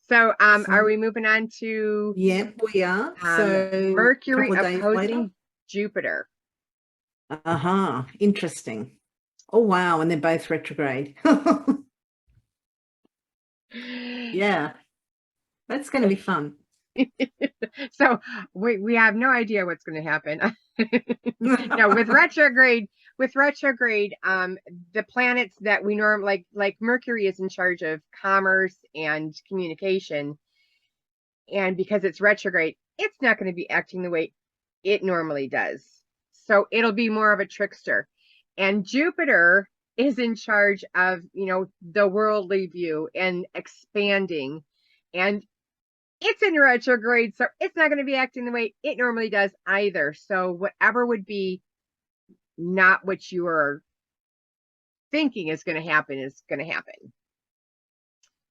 So, are So, we moving on to yeah, we are. So, a Mercury couple of days later. opposing Jupiter? Interesting. Oh, wow. And they're both retrograde. Yeah, that's going to be fun. So we have no idea what's going to happen. No, with retrograde, the planets that we like Mercury is in charge of commerce and communication, and because it's retrograde, it's not going to be acting the way it normally does. So it'll be more of a trickster. And Jupiter is in charge of, the worldly view and expanding. And it's in retrograde, so it's not going to be acting the way it normally does either. So whatever would be not what you are thinking is going to happen is going to happen.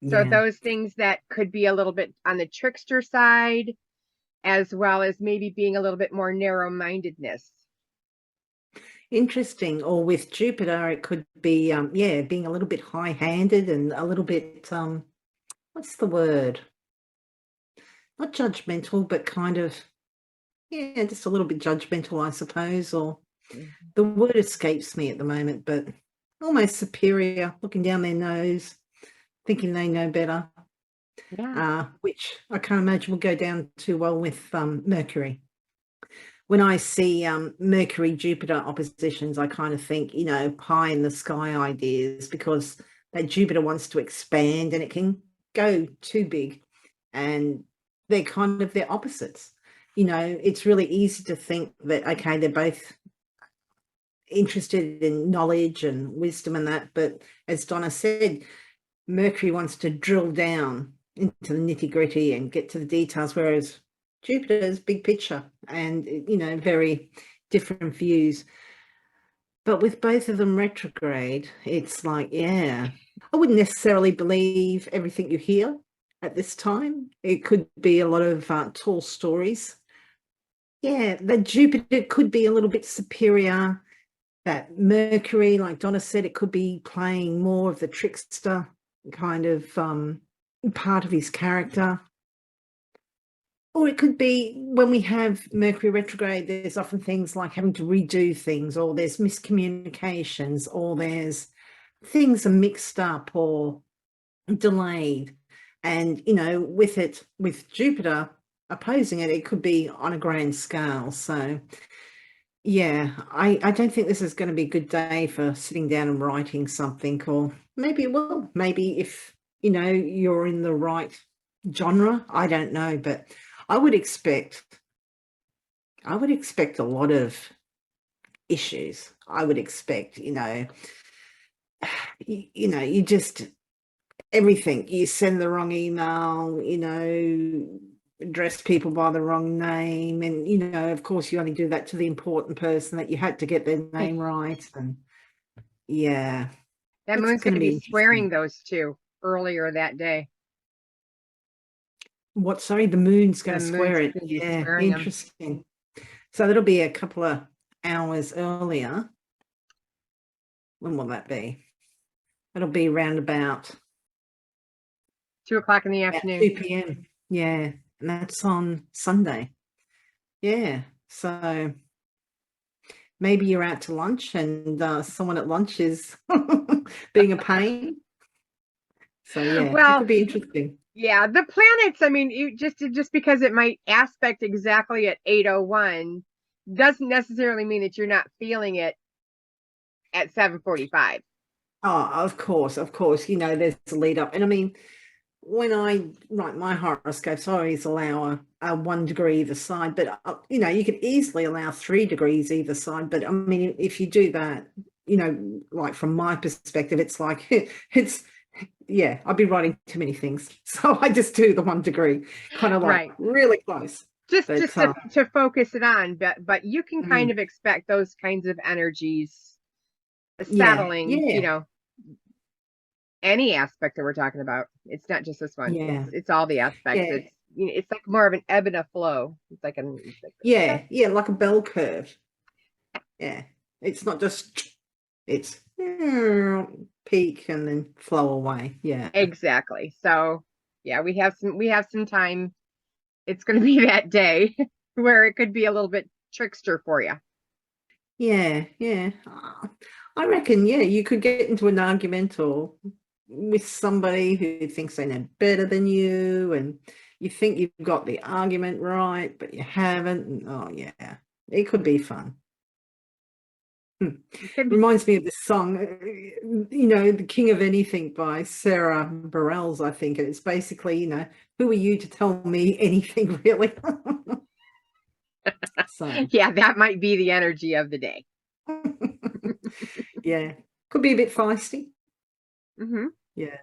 So Yeah. those things that could be a little bit on the trickster side, as well as maybe being a little bit more narrow-mindedness. Interesting. Or with Jupiter, it could be, yeah, being a little bit high-handed and a little bit, what's the word? Not judgmental, but kind of, yeah, just a little bit judgmental, I suppose. Or the word escapes me at the moment, but almost superior, looking down their nose, thinking they know better. Yeah. Which I can't imagine will go down too well with Mercury. When I see Mercury Jupiter oppositions, I kind of think, pie in the sky ideas, because that Jupiter wants to expand and it can go too big, and they're opposites. It's really easy to think that, okay, they're both interested in knowledge and wisdom and that, but as Donna said, Mercury wants to drill down into the nitty-gritty and get to the details, whereas Jupiter's big picture and, very different views. But with both of them retrograde, it's like, yeah, I wouldn't necessarily believe everything you hear at this time. It could be a lot of tall stories. Yeah, the Jupiter could be a little bit superior. That Mercury, like Donna said, it could be playing more of the trickster kind of part of his character. Or it could be when we have Mercury retrograde, there's often things like having to redo things, or there's miscommunications, or there's things are mixed up or delayed. And, with Jupiter opposing it, it could be on a grand scale. So, yeah, I don't think this is going to be a good day for sitting down and writing something, or maybe it will. Maybe if, you're in the right genre, I don't know, but I would expect a lot of issues. I would expect, you just everything. You send the wrong email, address people by the wrong name, and of course you only do that to the important person that you had to get their name right. And yeah, That it's moon's going going to to be be interesting. squaring those two earlier that day. What, sorry, the moon's going The to square moon's it. going to be Yeah, squaring them. interesting. So that'll be a couple of hours earlier. When will that be? It'll be around about 2 o'clock in the afternoon. 2 p.m. Yeah, and that's on Sunday. Yeah, so maybe you're out to lunch and someone at lunch is being a pain. So yeah, it Well, could be interesting. yeah, the planets, I mean, just because it might aspect exactly at 8:01 doesn't necessarily mean that you're not feeling it at 7:45. Oh, of course, there's a lead up. And I mean, when I write my horoscopes, I always allow a 1 degree either side, but you could easily allow 3 degrees either side. But I mean, if you do that, like from my perspective, it's like it's yeah, I'd be writing too many things, so I just do the 1 degree, kind of like Right. really close. Just But just to focus it on, but you can kind mm, of expect those kinds of energies yeah, settling, yeah, any aspect that we're talking about. It's not just this one. yeah, It's all the aspects. yeah, It's like more of an ebb and a flow. It's like yeah, yeah, like a bell curve. Yeah, it's not just it's peak and then flow away. Yeah. exactly. So Yeah, we have some time. It's going to be that day where it could be a little bit trickster for you. Yeah, yeah. I reckon, yeah, you could get into an argument or with somebody who thinks they know better than you, and you think you've got the argument right, but you haven't. And, oh, yeah, it could be fun. It could be. Reminds me of this song, The King of Anything by Sarah Bareilles, I think. And it's basically, who are you to tell me anything, really? So, Yeah, that might be the energy of the day. yeah, could be a bit feisty. Hmm. Yeah.